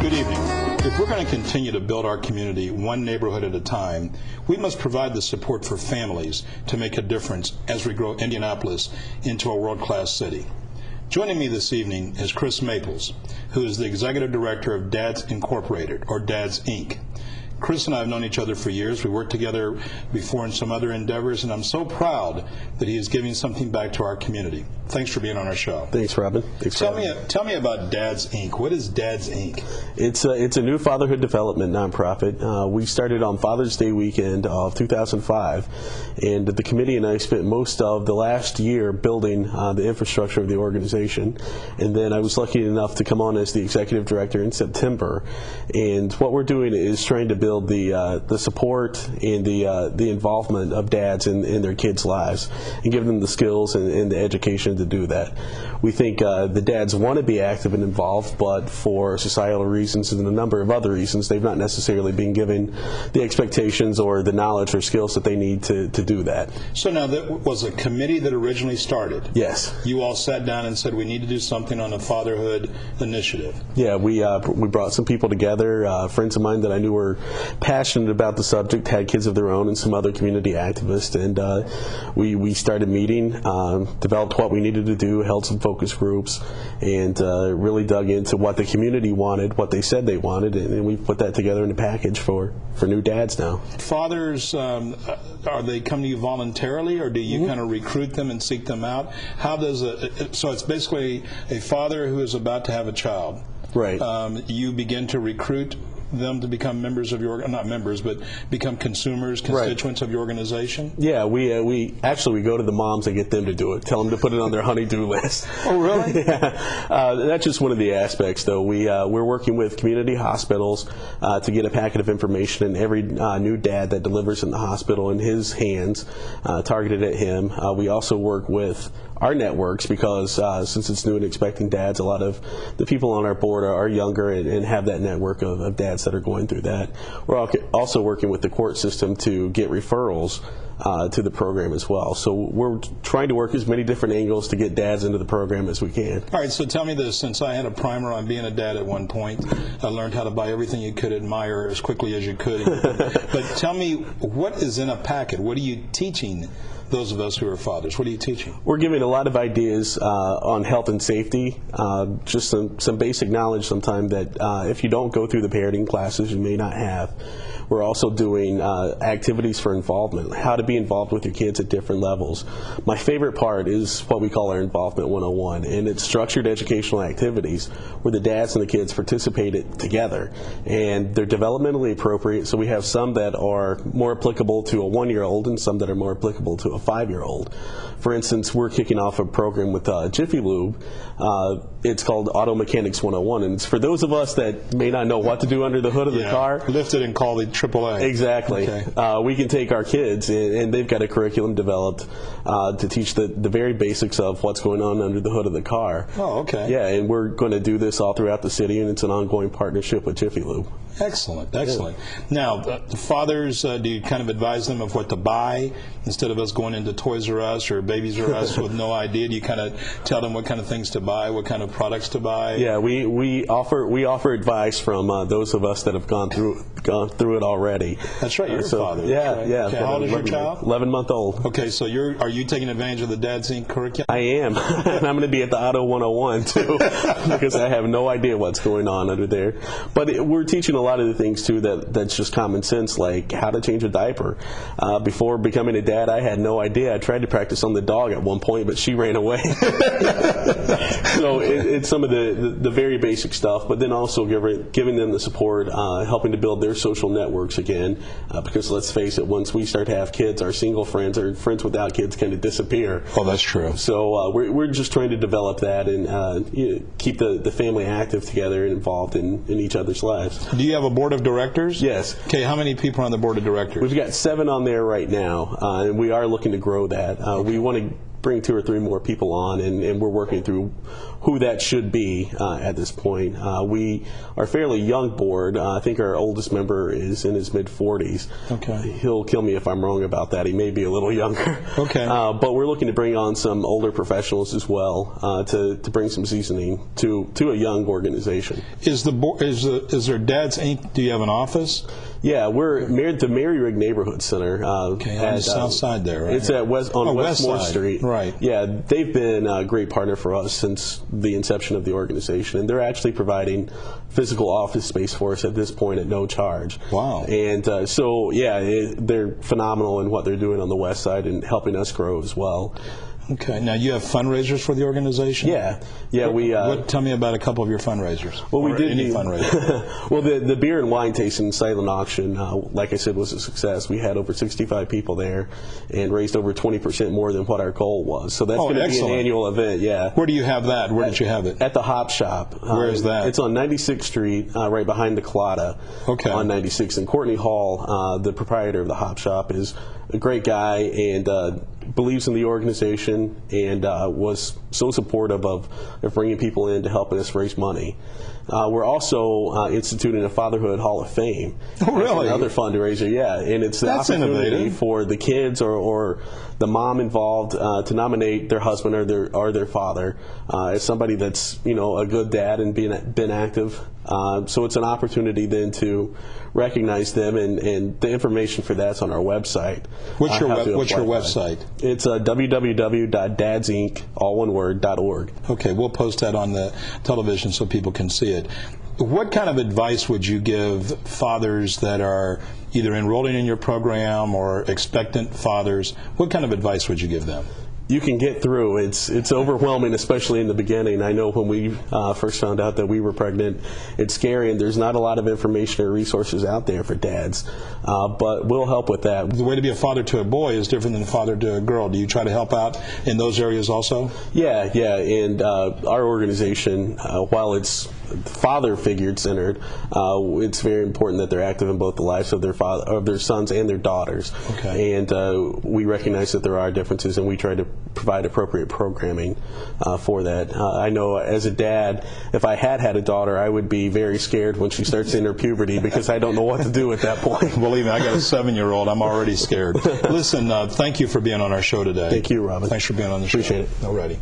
Good evening. If we're going to continue to build our community one neighborhood at a time, we must provide the support for families to make a difference as we grow Indianapolis into a world-class city. Joining me this evening is Chris Maples, who is the Executive Director of Dads Incorporated, or Dads Inc. Chris and I have known each other for years. We worked together before in some other endeavors, and I'm so proud that he is giving something back to our community. Thanks for being on our show. Thanks, Robin. Tell me about Dads Inc. What is Dads Inc.? It's a new fatherhood development nonprofit. We started on Father's Day weekend of 2005, and the committee and I spent most of the last year building the infrastructure of the organization. And then I was lucky enough to come on as the executive director in September. And what we're doing is trying to build the support and the involvement of dads in their kids' lives, and give them the skills and the education to do that. We think the dads want to be active and involved, but for societal reasons and a number of other reasons, they've not necessarily been given the expectations or the knowledge or skills that they need to do that. So now, that was a committee that originally started? Yes. You all sat down and said, we need to do something on a fatherhood initiative. Yeah, we brought some people together, friends of mine that I knew were passionate about the subject, had kids of their own, and some other community activists, and we started meeting, developed what we needed to do, held some focus groups, and really dug into what the community wanted, what they said they wanted, and we put that together in a package for new dads now. Fathers, are they come to you voluntarily, or do you kind of recruit them and seek them out? How does so it's basically a father who is about to have a child. Right. You begin to recruit them to become members of your, not members, but become consumers, constituents of your organization? Yeah, we go to the moms and get them to do it. Tell them to put it on their honey-do list. Oh, really? Yeah. That's just one of the aspects, though. We're working with community hospitals to get a packet of information, and every new dad that delivers in the hospital in his hands, targeted at him. We also work with our networks because since it's new and expecting dads, a lot of the people on our board are younger and have that network of dads that are going through that. We're also working with the court system to get referrals to the program as well. So we're trying to work as many different angles to get dads into the program as we can. All right, so tell me this. Since I had a primer on being a dad at one point, I learned how to buy everything you could admire as quickly as you could. But tell me, what is in a packet? What are you teaching those of us who are fathers? What are you teaching? We're giving a lot of ideas on health and safety, just some basic knowledge sometimes that if you don't go through the parenting classes, you may not have. We're also doing activities for involvement, how to be involved with your kids at different levels. My favorite part is what we call our Involvement 101, and it's structured educational activities where the dads and the kids participate together, and they're developmentally appropriate, so we have some that are more applicable to a 1-year-old and some that are more applicable to a 5-year-old. For instance, we're kicking off a program with Jiffy Lube. It's called Auto Mechanics 101, and it's for those of us that may not know what to do under the hood of the car. Lift it and call the AAA. Exactly. Okay. We can take our kids, and they've got a curriculum developed to teach the very basics of what's going on under the hood of the car. Oh, okay. Yeah, and we're going to do this all throughout the city, and it's an ongoing partnership with Jiffy Lube. Excellent, excellent. Yeah. Now, the fathers, do you kind of advise them of what to buy instead of us going into Toys R Us or Babies R Us with no idea? Do you kind of tell them what kind of things to buy, what kind of products to buy? Yeah, we offer advice from those of us that have gone through it already. That's right, you're a father. Yeah, right. yeah. Okay, how old is your child? 11-month-old. Okay, so are you taking advantage of the Dads Inc. curriculum? I am, and I'm going to be at the Auto 101 too, because I have no idea what's going on under there. But we're teaching a lot of the things too that's just common sense, like how to change a diaper. Before becoming a dad, I had no idea. I tried to practice on the dog at one point, but she ran away. So it's some of the very basic stuff, but then also giving them the support, helping to build their social networks again, because let's face it, once we start to have kids, our single friends or friends without kids kind of disappear. Oh, that's true. So we're just trying to develop that and keep the family active together and involved in each other's lives. Do you have a board of directors? Yes. Okay, how many people are on the board of directors? We've got 7 on there right now, and we are looking to grow that. We want to bring 2 or 3 more people on, and we're working through who that should be at this point. We are a fairly young board. I think our oldest member is in his mid-40s. Okay. He'll kill me if I'm wrong about that. He may be a little younger. Okay. But we're looking to bring on some older professionals as well to bring some seasoning to a young organization. Is there Dad's Inc.? Do you have an office? Yeah, we're married to Mary Rigg Neighborhood Center. Okay, on the south side there, right? It's at on Westmore West Street. Right. Yeah, they've been a great partner for us since the inception of the organization, and they're actually providing physical office space for us at this point at no charge. Wow. And they're phenomenal in what they're doing on the west side and helping us grow as well. Okay. Now you have fundraisers for the organization? Yeah. Tell me about a couple of your fundraisers. Well, we did any fundraiser. Well, the beer and wine tasting silent auction, like I said, was a success. We had over 65 people there and raised over 20% more than what our goal was. So that's going to be an annual event. Yeah. Where do you have that? Where did you have it? At the Hop Shop. Where is that? It's on 96th Street, right behind the Colada. Okay. On 96th. And Courtney Hall, the proprietor of the Hop Shop, is a great guy and believes in the organization and was so supportive of bringing people in to helping us raise money. We're also instituting a Fatherhood Hall of Fame. Oh, really? Another fundraiser, yeah. And it's the That's opportunity innovative. for the kids or the mom involved to nominate their husband or their father as somebody that's a good dad and been active. So it's an opportunity then to recognize them, and the information for that's on our website. What's your website? It's www.dadsinc, all one word, .org. Okay, we'll post that on the television so people can see it. What kind of advice would you give fathers that are either enrolling in your program or expectant fathers? What kind of advice would you give them? You can get through. It's overwhelming, especially in the beginning. I know when we first found out that we were pregnant, it's scary, and there's not a lot of information or resources out there for dads. But we'll help with that. The way to be a father to a boy is different than a father to a girl. Do you try to help out in those areas also? Yeah. And our organization, while it's father figure centered, it's very important that they're active in both the lives of their sons and their daughters. Okay. And we recognize that there are differences, and we try to provide appropriate programming for that. I know as a dad, if I had a daughter, I would be very scared when she starts in her puberty because I don't know what to do at that point. Believe me, I got a 7-year-old. I'm already scared. Listen, thank you for being on our show today. Thank you, Robin. Thanks for being on the show. Appreciate it. Alrighty.